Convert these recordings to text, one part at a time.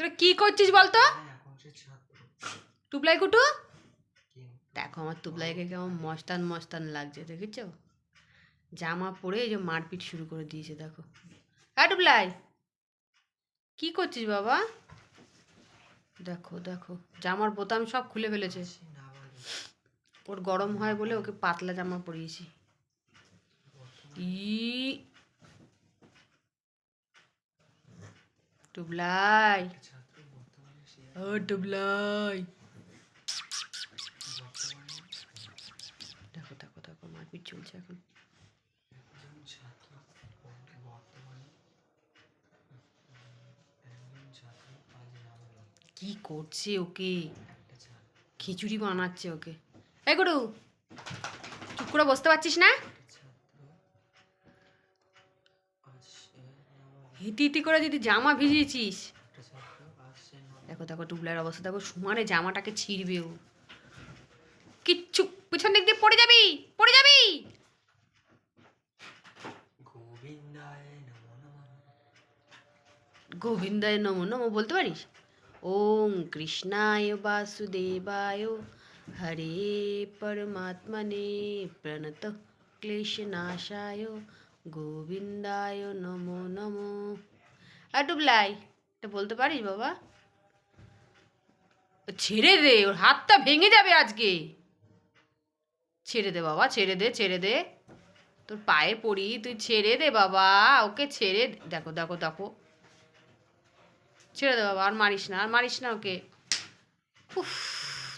তোরা কি করছিস বলতো? টুপলাই কুটু দেখো আমার টুপলাইকে কেমন মস্তান মস্তান লাগছে, দেখেছো? জামা পরে এই যে মারপিট শুরু করে দিয়েছে, দেখো। হ্যাঁ টুপলাই, কি করছিস বাবা? দেখো দেখো জামার বোতাম সব খুলে ফেলেছে। ওর গরম হয় বলে ওকে পাতলা জামা পরিয়েছি। টুবলাই, ও টুবলাই, দেখো দেখো দেখো মারপিট চলছে এখন। কি করছে ওকে? খিচুড়ি বানাচ্ছে ওকে। এই গুরু, চুপ করে বসতে পারছিস না? হিতি হিতি করে যদি জামা ভিজিয়েছিস। দেখো দেখো টুবলাইয়ের অবস্থা দেখো, সমানে জামাটাকে ছিঁড়বে ও। কিচ্ছু, পিছন দিক দিয়ে পড়ে যাবি, পড়ে যাবি। গোবিন্দায় নমো নমো বলতে পারিস? ওম কৃষ্ণায় বাসুদেবায় হরে পরমাত্মনে প্রণত ক্লেশনাশায় গোবিন্দায় নমো নমো। আর টুবলাই, এটা বলতে পারিস বাবা? ছেড়ে দে, ওর হাতটা ভেঙে যাবে আজকে। ছেড়ে দে বাবা, ছেড়ে দে, ছেড়ে দে, তোর পায়ে পড়ি, তুই ছেড়ে দে বাবা, ওকে ছেড়ে। দেখো দেখো দেখো, ছেড়ে দে বাবা, আর মারিস না, আর মারিস না ওকে। উফ,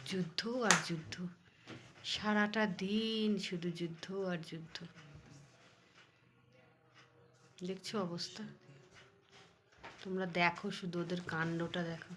যুদ্ধ আর যুদ্ধ, সারাটা দিন শুধু যুদ্ধ আর যুদ্ধ। দেখছো অবস্থা? তোমরা দেখো শুধু, ওদের কাণ্ডটা দেখো।